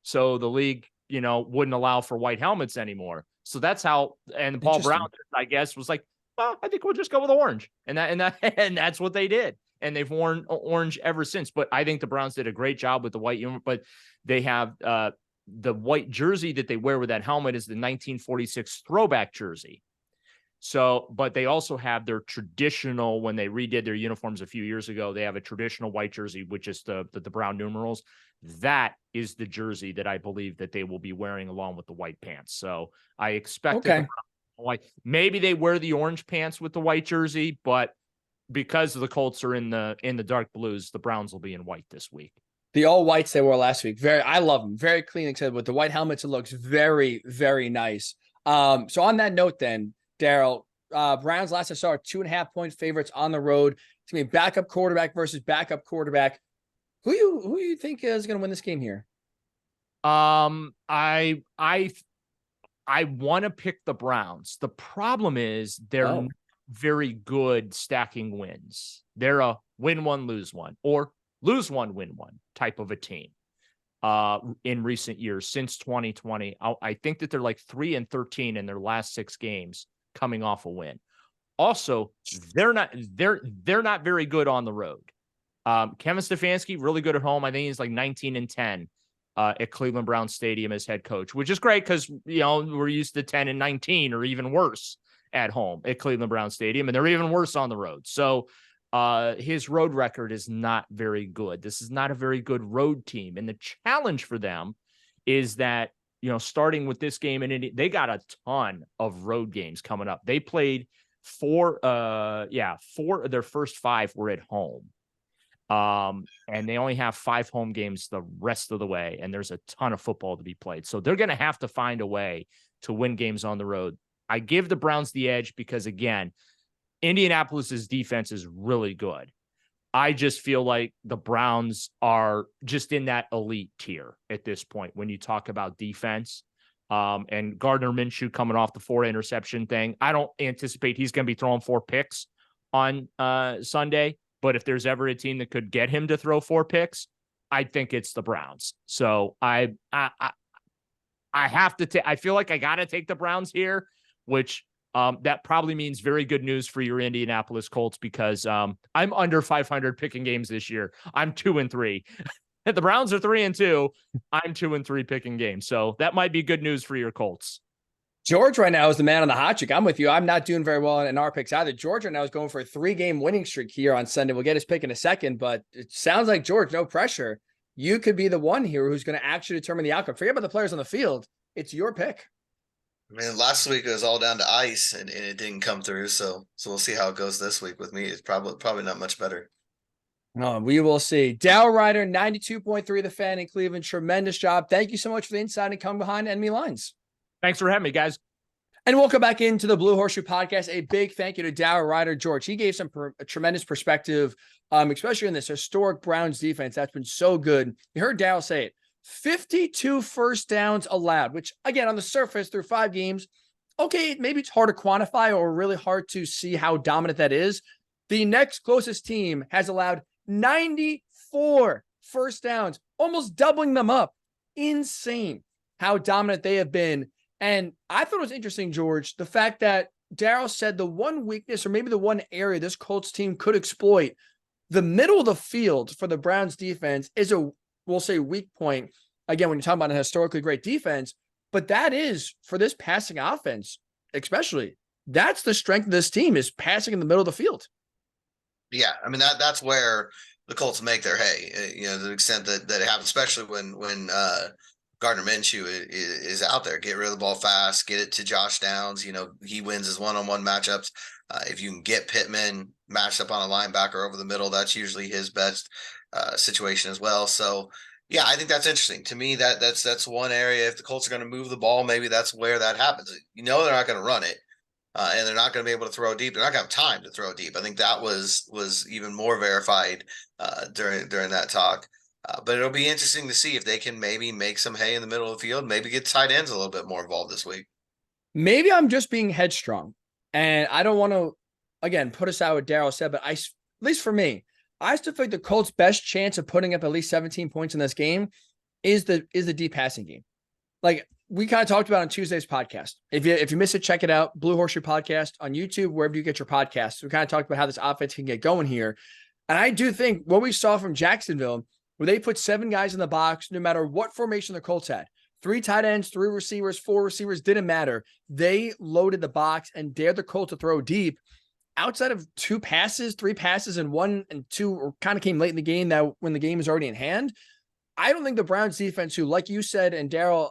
So the league, wouldn't allow for white helmets anymore. So that's how, and Paul Brown, I guess, was like, well, I think we'll just go with orange. And that's what they did. And they've worn orange ever since. But I think the Browns did a great job with the white uniform. But they have the white jersey that they wear with that helmet is the 1946 throwback jersey. So, but they also have their traditional, when they redid their uniforms a few years ago, they have a traditional white jersey, which is the brown numerals. that is the jersey that I believe that they will be wearing along with the white pants. So I expect that maybe they wear the orange pants with the white jersey, but because the Colts are in the dark blues, the Browns will be in white this week. The all whites they wore last week. I love them. Very clean, except with the white helmets, it looks very, very nice. So on that note then, Daryl, Browns last I saw are 2.5-point favorites on the road. It's gonna be backup quarterback versus backup quarterback. Who you think is gonna win this game here? I want to pick the Browns. The problem is they're not very good stacking wins. They're a win one, lose one, or lose one, win one type of a team. In recent years, since 2020, I think that they're like 3-13 in their last 6 games coming off a win. Also, they're not very good on the road. Kevin Stefanski, really good at home. I think he's like 19-10 at Cleveland Browns Stadium as head coach, which is great because, we're used to 10-19 or even worse at home at Cleveland Browns Stadium, and they're even worse on the road. So his road record is not very good. This is not a very good road team. And the challenge for them is that, starting with this game in Indy, they got a ton of road games coming up. They played 4 of their first 5 were at home. And they only have 5 home games the rest of the way. And there's a ton of football to be played. So they're going to have to find a way to win games on the road. I give the Browns the edge because, again, Indianapolis's defense is really good. I just feel like the Browns are just in that elite tier at this point when you talk about defense. And Gardner Minshew coming off the 4 interception thing. I don't anticipate he's going to be throwing 4 picks on Sunday, but if there's ever a team that could get him to throw 4 picks, I think it's the Browns. So I have to take, I feel like I got to take the Browns here, which that probably means very good news for your Indianapolis Colts because I'm under 500 picking games this year. I'm 2-3. The Browns are 3-2. I'm 2-3 picking games. So that might be good news for your Colts. George right now is the man on the hot streak. I'm with you. I'm not doing very well in our picks either. George right now is going for a 3-game winning streak here on Sunday. We'll get his pick in a second, but it sounds like, George, no pressure. You could be the one here who's going to actually determine the outcome. Forget about the players on the field. It's your pick. I mean, last week it was all down to ice and it didn't come through. So we'll see how it goes this week with me. It's probably not much better. Oh, we will see. Daryl Ruiter, 92.3 The Fan in Cleveland. Tremendous job. Thank you so much for the insight and coming behind enemy lines. Thanks for having me, guys. And welcome back into the Blue Horseshoe podcast. A big thank you to Daryl Ruiter. George, he gave some tremendous perspective, especially in this historic Browns defense. That's been so good. You heard Daryl say it. 52 first downs allowed, which, again, on the surface, through 5 games, okay, maybe it's hard to quantify or really hard to see how dominant that is. The next closest team has allowed 94 first downs, almost doubling them up. Insane how dominant they have been. And I thought it was interesting, George, the fact that Daryl said the one weakness or maybe the one area this Colts team could exploit, the middle of the field for the Browns defense is we'll say weak point. Again, when you're talking about a historically great defense, but that is for this passing offense, especially, that's the strength of this team is passing in the middle of the field. Yeah, I mean that's where the Colts make their hay. To the extent that it happens, especially when Gardner Minshew is out there. Get rid of the ball fast, get it to Josh Downs. He wins his one-on-one matchups. If you can get Pittman matched up on a linebacker over the middle, that's usually his best situation as well. So yeah, I think that's interesting. To me, that's one area. If the Colts are going to move the ball, maybe that's where that happens. They're not going to run it. And they're not going to be able to throw deep. They're not going to have time to throw deep. I think that was even more verified during that talk. But it'll be interesting to see if they can maybe make some hay in the middle of the field, maybe get tight ends a little bit more involved this week. Maybe I'm just being headstrong, and I don't want to, again, put us out what Daryl said, but at least for me, I still think the Colts' best chance of putting up at least 17 points in this game is the deep passing game. Like we kind of talked about on Tuesday's podcast. If you miss it, check it out. Blue Horseshoe podcast on YouTube, wherever you get your podcasts. We kind of talked about how this offense can get going here. And I do think what we saw from Jacksonville, where they put 7 guys in the box, no matter what formation the Colts had, 3 tight ends, 3 receivers, 4 receivers, didn't matter. They loaded the box and dared the Colts to throw deep. Outside of 2 passes, 3 passes, and 1 and 2 kind of came late in the game that when the game is already in hand. I don't think the Browns defense, who, like you said, and Daryl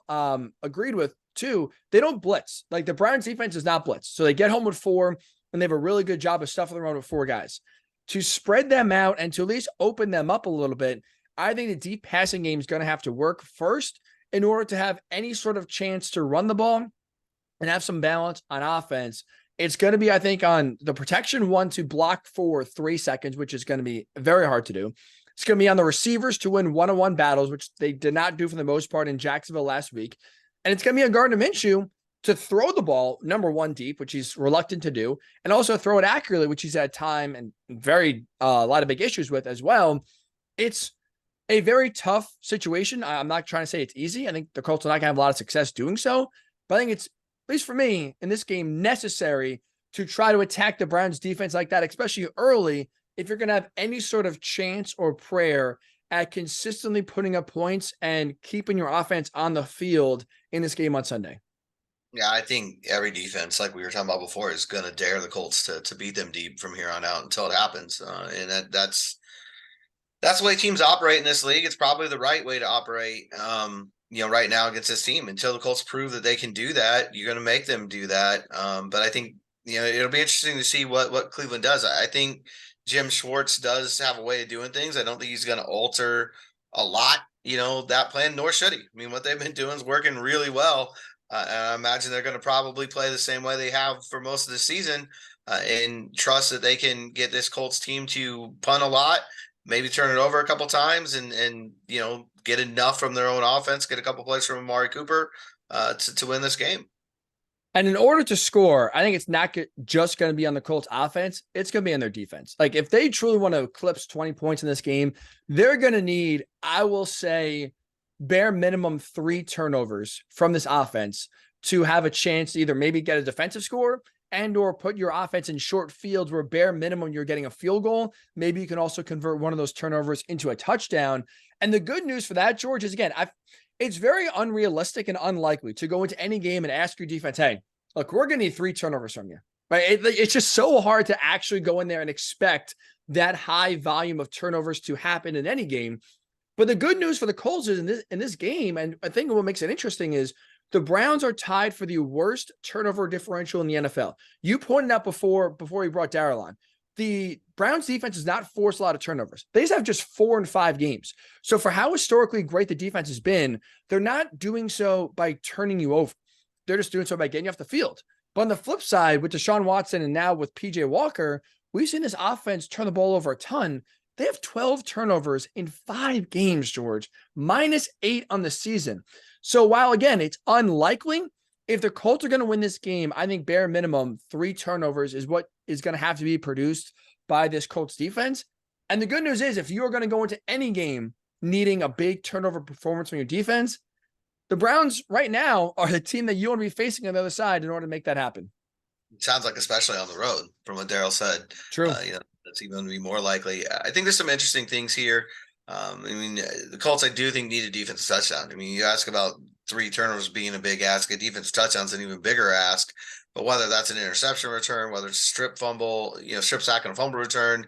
agreed with too, they don't blitz. Like the Browns defense is not blitz. So they get home with 4, and they have a really good job of stuffing the run with 4 guys. To spread them out and to at least open them up a little bit, I think the deep passing game is going to have to work first in order to have any sort of chance to run the ball and have some balance on offense. It's going to be, I think, on the protection 1 to block for 3 seconds, which is going to be very hard to do. It's going to be on the receivers to win one-on-one battles, which they did not do for the most part in Jacksonville last week. And it's going to be on Gardner Minshew to throw the ball, number 1 deep, which he's reluctant to do, and also throw it accurately, which he's had time and a lot of big issues with as well. It's a very tough situation. I'm not trying to say it's easy. I think the Colts are not going to have a lot of success doing so, but I think it's, at least for me, in this game, necessary to try to attack the Browns defense like that, especially early, if you're going to have any sort of chance or prayer at consistently putting up points and keeping your offense on the field in this game on Sunday. Yeah, I think every defense, like we were talking about before, is going to dare the Colts to beat them deep from here on out until it happens. And that's the way teams operate in this league. It's probably the right way to operate, right now against this team. Until the Colts prove that they can do that, you're going to make them do that. But I think, it'll be interesting to see what Cleveland does. I think Jim Schwartz does have a way of doing things. I don't think he's going to alter a lot, that plan, nor should he. I mean, what they've been doing is working really well. And I imagine they're going to probably play the same way they have for most of the season. and trust that they can get this Colts team to punt a lot, maybe turn it over a couple times, and get enough from their own offense, get a couple plays from Amari Cooper to win this game. And in order to score, I think it's not just going to be on the Colts offense. It's going to be on their defense. Like if they truly want to eclipse 20 points in this game, they're going to need, I will say, bare minimum 3 turnovers from this offense to have a chance to either maybe get a defensive score and or put your offense in short fields where bare minimum you're getting a field goal. Maybe you can also convert one of those turnovers into a touchdown. And the good news for that, George, is again, it's very unrealistic and unlikely to go into any game and ask your defense, hey, look, we're going to need 3 turnovers from you, right? It's just so hard to actually go in there and expect that high volume of turnovers to happen in any game. But the good news for the Colts is in this game, and I think what makes it interesting is the Browns are tied for the worst turnover differential in the NFL. You pointed out before we brought Daryl on, the Browns defense has not forced a lot of turnovers. They just have just 4 and 5 games. So for how historically great the defense has been, they're not doing so by turning you over. They're just doing so by getting you off the field. But on the flip side, with Deshaun Watson and now with PJ Walker, we've seen this offense turn the ball over a ton. They have 12 turnovers in 5 games, George, -8 on the season. So while, again, it's unlikely, if the Colts are going to win this game, I think bare minimum 3 turnovers is what is going to have to be produced by this Colts defense. And the good news is if you are going to go into any game needing a big turnover performance from your defense, the Browns right now are the team that you want to be facing on the other side in order to make that happen. It sounds like especially on the road from what Daryl said. True. That's even going to be more likely. I think there's some interesting things here. The Colts, I do think, need a defensive touchdown. You ask about 3 turnovers being a big ask. A defensive touchdown's an even bigger ask. But whether that's an interception return, whether it's a strip fumble, strip sack and a fumble return,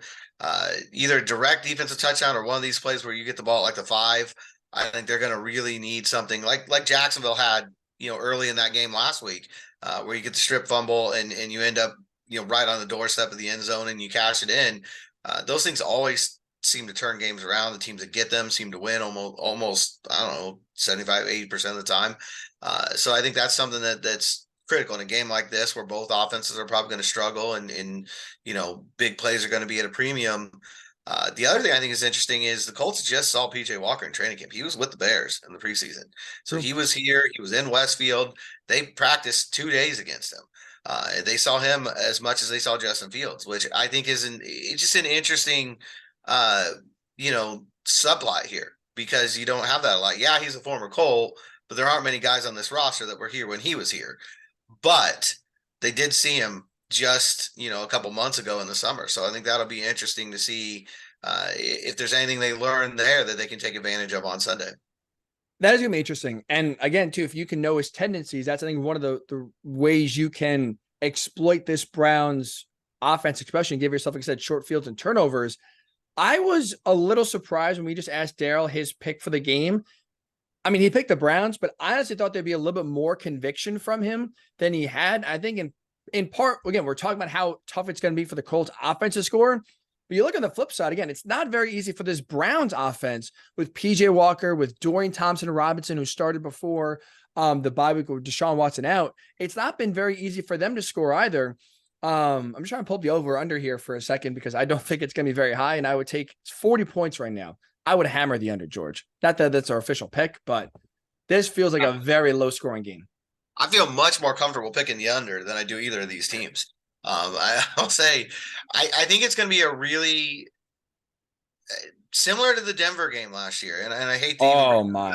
either direct defensive touchdown or one of these plays where you get the ball at like the 5, I think they're going to really need something like Jacksonville had, early in that game last week, where you get the strip fumble and you end up, right on the doorstep of the end zone and you cash it in. Those things always seem to turn games around. The teams that get them seem to win almost, I don't know, 75, 80% of the time. So I think that's something that's critical in a game like this where both offenses are probably going to struggle and big plays are going to be at a premium. The other thing I think is interesting is the Colts just saw PJ Walker in training camp. He was with the Bears in the preseason. So he was here. He was in Westfield. They practiced 2 days against him. They saw him as much as they saw Justin Fields, which I think is just an interesting, subplot here because you don't have that a lot. Yeah, he's a former Colt, but there aren't many guys on this roster that were here when he was here. But they did see him just, a couple months ago in the summer. So I think that'll be interesting to see if there's anything they learned there that they can take advantage of on Sunday. That is going to be interesting. And again, too, if you can know his tendencies, that's, I think, one of the ways you can exploit this Browns offense, especially and give yourself, like I said, short fields and turnovers. I was a little surprised when we just asked Daryl his pick for the game. He picked the Browns, but I honestly thought there'd be a little bit more conviction from him than he had. I think in part, again, we're talking about how tough it's going to be for the Colts offense to score. But you look on the flip side, again, it's not very easy for this Browns offense with PJ Walker, with Dorian Thompson-Robinson, who started before the bye week with Deshaun Watson out. It's not been very easy for them to score either. I'm just trying to pull up the over under here for a second because I don't think it's going to be very high. And I would take 40 points right now. I would hammer the under, George. Not that that's our official pick, but this feels like a very low scoring game. I feel much more comfortable picking the under than I do either of these teams. I'll say, I think it's going to be a really similar to the Denver game last year. And I hate to oh my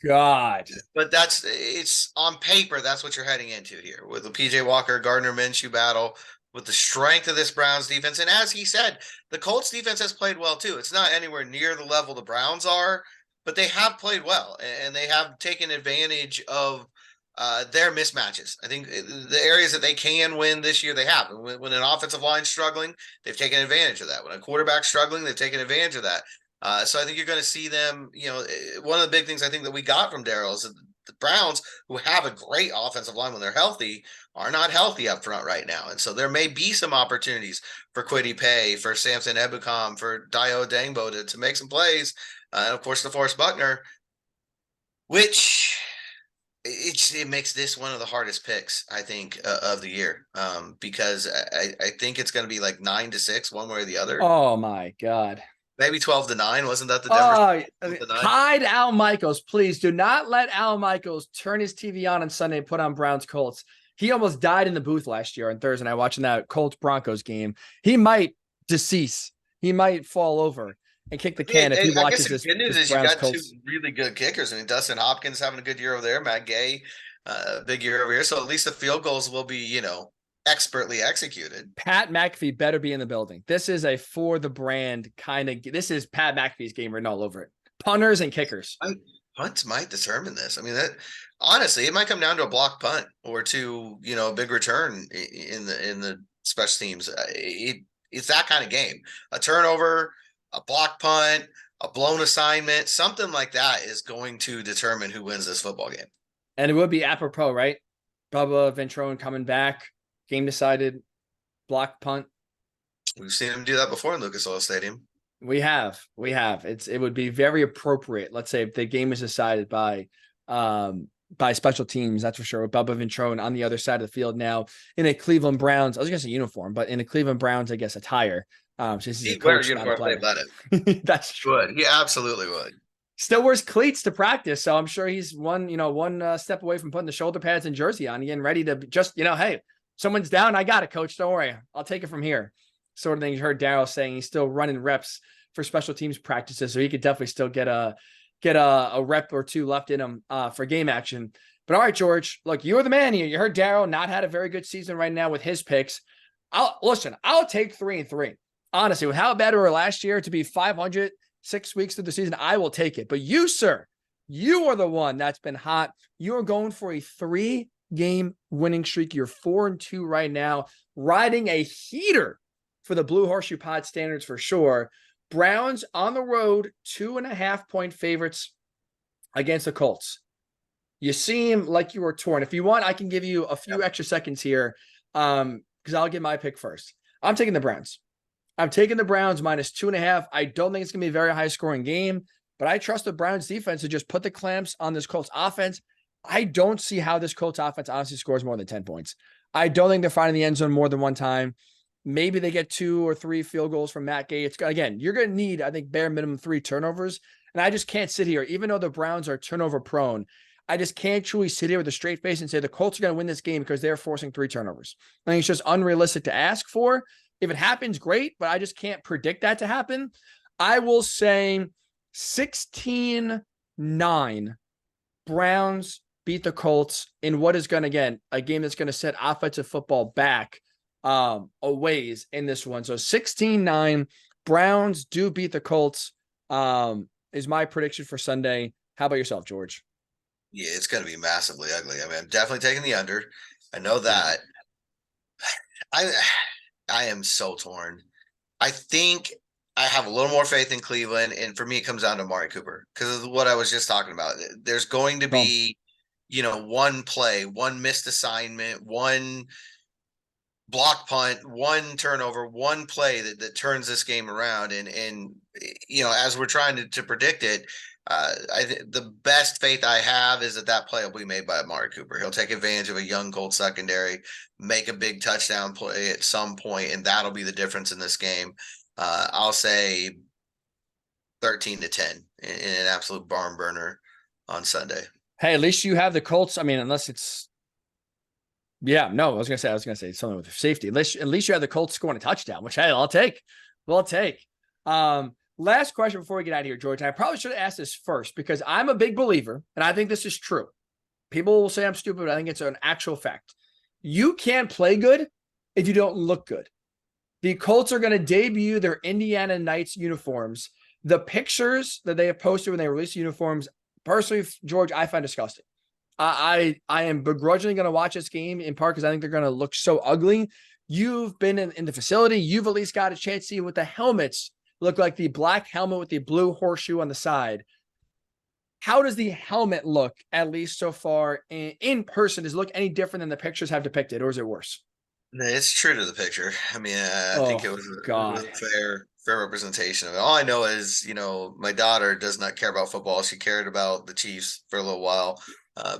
God. But it's on paper. That's what you're heading into here with the PJ Walker, Gardner Minshew battle with the strength of this Browns defense. And as he said, the Colts defense has played well too. It's not anywhere near the level the Browns are, but they have played well and they have taken advantage of their mismatches. I think the areas that they can win this year, they have. When an offensive line's struggling, they've taken advantage of that. When a quarterback's struggling, they've taken advantage of that. So I think you're going to see them, one of the big things I think that we got from Daryl is that the Browns, who have a great offensive line when they're healthy, are not healthy up front right now. And so there may be some opportunities for Kwity Paye, for Samson Ebukam, for Dio Dangbo to make some plays. And of course, DeForest Buckner, which it makes this one of the hardest picks, I think, of the year. Because I think it's going to be like 9-6, one way or the other. Oh my God. Maybe 12-9. Wasn't that the Denver? Oh, 12-9? hide Al Michaels, please. Do not let Al Michaels turn his TV on Sunday and put on Browns Colts. He almost died in the booth last year on Thursday night watching that Colts Broncos game. He might decease. He might fall over and kick the can if he I guess watches the good news this is you Browns got two Colts. really good kickers. I mean, Dustin Hopkins having a good year over there. Matt Gay, big year over here. So at least the field goals will be, expertly executed. Pat McAfee better be in the building. This is a for the brand kind of. This is Pat McAfee's game written all over it. Punters and kickers. Punts might determine this. I mean, that honestly, it might come down to a block punt or to a big return in the special teams. It's that kind of game. A turnover, a block punt, a blown assignment, something like that is going to determine who wins this football game. And it would be apropos, right? Bubba Ventrone coming back, game decided, block punt. We've seen him do that before in Lucas Oil Stadium. We have. It would be very appropriate. Let's say if the game is decided by special teams, that's for sure. With Bubba Ventrone on the other side of the field now in a Cleveland Browns, I was gonna say uniform, but in a Cleveland Browns, I guess attire. So this is a coach, not a player. That's true. Would. He absolutely would. Still wears cleats to practice, so I'm sure he's one step away from putting the shoulder pads and jersey on, getting ready to just hey, someone's down, I got it, coach. Don't worry, I'll take it from here. Sort of thing. You heard Daryl saying he's still running reps for special teams practices, so he could definitely still get a rep or two left in him for game action. But all right, George, look, you were the man here. You heard Daryl not had a very good season right now with his picks. I'll take 3-3. Honestly, with how bad we were last year, to be 500 6 weeks through the season, I will take it. But you, sir, you are the one that's been hot. You are going for a 3-game winning streak. You're 4-2 right now, riding a heater for the Blue Horseshoe Pod standards for sure. Browns on the road, 2.5-point favorites against the Colts. You seem like you were torn. If you want, I can give you a few extra seconds here because I'll get my pick first. I'm taking the Browns. I'm taking the Browns minus 2.5. I don't think it's going to be a very high-scoring game, but I trust the Browns defense to just put the clamps on this Colts offense. I don't see how this Colts offense honestly scores more than 10 points. I don't think they're finding the end zone more than one time. Maybe they get 2 or 3 field goals from Matt Gay. Again, you're going to need, I think, bare minimum 3 turnovers. And I just can't sit here, even though the Browns are turnover prone, I just can't truly sit here with a straight face and say the Colts are going to win this game because they're forcing 3 turnovers. I think it's just unrealistic to ask for. If it happens, great, but I just can't predict that to happen. I will say 16-9 Browns beat the Colts in what is going to, again, a game that's going to set offensive football back a ways in this one. So 16-9 Browns do beat the Colts is my prediction for Sunday. How about yourself, George? Yeah, it's going to be massively ugly. I mean, I'm definitely taking the under. I know that. I am so torn. I think I have a little more faith in Cleveland, and for me, it comes down to Amari Cooper because of what I was just talking about. There's going to be, one play, one missed assignment, one block punt, one turnover, one play that turns this game around. And as we're trying to predict it, the best faith I have is that play will be made by Amari Cooper. He'll take advantage of a young Colts secondary, make a big touchdown play at some point, and that'll be the difference in this game. I'll say 13-10 in an absolute barn burner on Sunday. Hey, at least you have the Colts. I mean, unless it's I was gonna say something with safety. At least you have the Colts scoring a touchdown, which I'll take. We'll take. Last question before we get out of here, George. I probably should have asked this first because I'm a big believer, and I think this is true. People will say I'm stupid, but I think it's an actual fact. You can't play good if you don't look good. The Colts are going to debut their Indiana Knights uniforms. The pictures that they have posted when they release uniforms, personally, George, I find disgusting. I am begrudgingly going to watch this game in part because I think they're going to look so ugly. You've been in the facility. You've at least got a chance to see what the helmets look like, the black helmet with the blue horseshoe on the side. How does the helmet look, at least so far in person? Does it look any different than the pictures have depicted, or is it worse? It's true to the picture. I mean, I think it was a fair representation of it. All I know is, my daughter does not care about football. She cared about the Chiefs for a little while.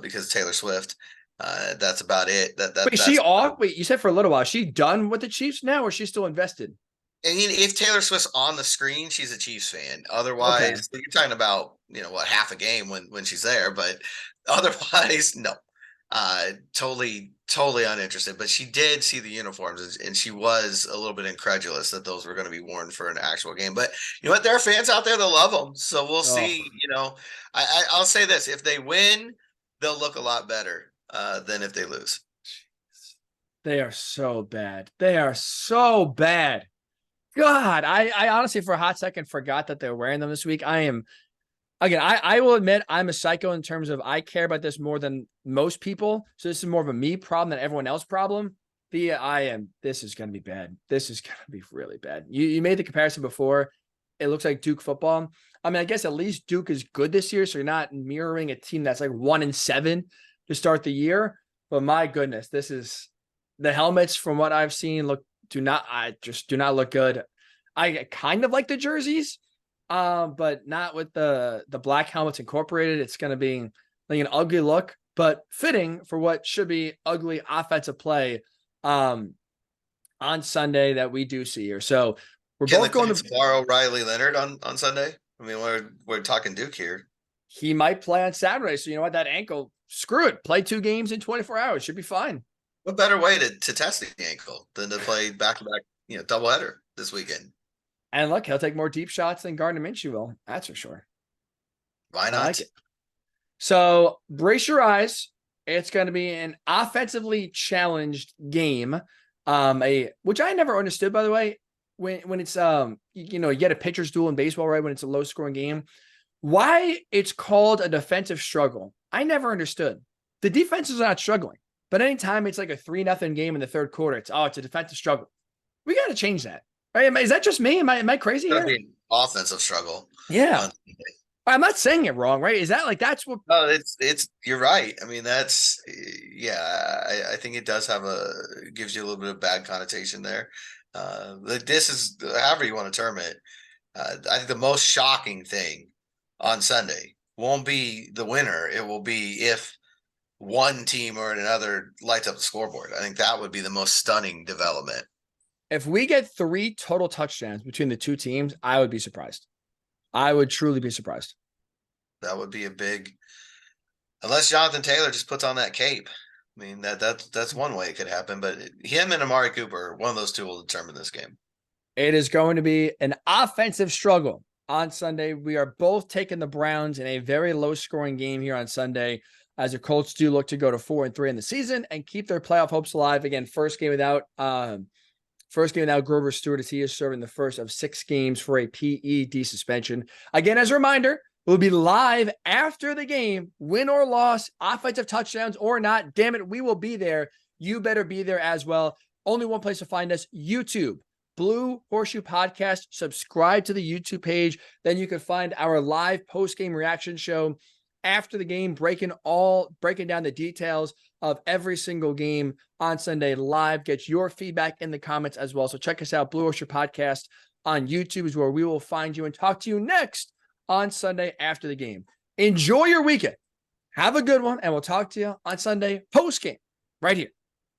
because Taylor Swift. That's about it. Wait, she off? Wait, you said for a little while. Is she done with the Chiefs now, or is she still invested? And if Taylor Swift's on the screen, she's a Chiefs fan. Okay. Otherwise, you're talking about, half a game when she's there, but otherwise, no. Totally uninterested. But she did see the uniforms, and she was a little bit incredulous that those were going to be worn for an actual game. But you know what? There are fans out there that love them, so we'll see. I'll say this: if they win, they'll look a lot better than if they lose. They are so bad. They are so bad. God, I honestly for a hot second forgot that they're wearing them this week. I will admit I'm a psycho in terms of I care about this more than most people. So this is more of a me problem than everyone else problem. This is going to be bad. This is going to be really bad. You made the comparison before. It looks like Duke football. I mean, I guess at least Duke is good this year. So you're not mirroring a team that's like 1-7 to start the year. But my goodness, this is the helmets from what I've seen do not look good. I kind of like the jerseys, but not with the black helmets incorporated. It's going to be like an ugly look, but fitting for what should be ugly offensive play on Sunday that we do see here. So we're both going to borrow Riley Leonard on Sunday. I mean, we're talking Duke here. He might play on Saturday. So you know what? That ankle, screw it. Play 2 games in 24 hours. Should be fine. What better way to test the ankle than to play back-to-back, doubleheader this weekend? And look, he'll take more deep shots than Gardner Minshew will. That's for sure. Why not? I like it. So brace your eyes. It's going to be an offensively challenged game. Which I never understood, by the way, when it's you get a pitcher's duel in baseball, right? When it's a low scoring game, why it's called a defensive struggle. I never understood. The defense is not struggling. But anytime it's like a 3-0 game in the third quarter, it's a defensive struggle. We got to change that. Right? Is that just me? Am I crazy here? An offensive struggle. Yeah. I'm not saying it wrong, right? Is that like that's what? No, it's you're right. I mean, that's I think it does gives you a little bit of bad connotation there. This is however you want to term it. I think the most shocking thing on Sunday won't be the winner. It will be if one team or another lights up the scoreboard. I think that would be the most stunning development. If we get 3 total touchdowns between the 2 teams, I would be surprised. I would truly be surprised. That would be a big, unless Jonathan Taylor just puts on that cape. I mean, that's one way it could happen, but him and Amari Cooper, one of those 2 will determine this game. It is going to be an offensive struggle on Sunday. We are both taking the Browns in a very low scoring game here on Sunday, as the Colts do look to go to 4-3 in the season and keep their playoff hopes alive. Again, first game without Grover Stewart, as he is serving the first of 6 games for a PED suspension. Again, as a reminder, we'll be live after the game, win or loss, offensive touchdowns or not. Damn it, we will be there. You better be there as well. Only one place to find us, YouTube, Blue Horseshoe Podcast. Subscribe to the YouTube page. Then you can find our live post-game reaction show after the game, breaking down the details of every single game on Sunday live. Get your feedback in the comments as well. So check us out. Blue Horseshoe Podcast on YouTube is where we will find you and talk to you next on Sunday after the game. Enjoy your weekend. Have a good one, and we'll talk to you on Sunday post-game right here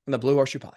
on the Blue Horseshoe Pod.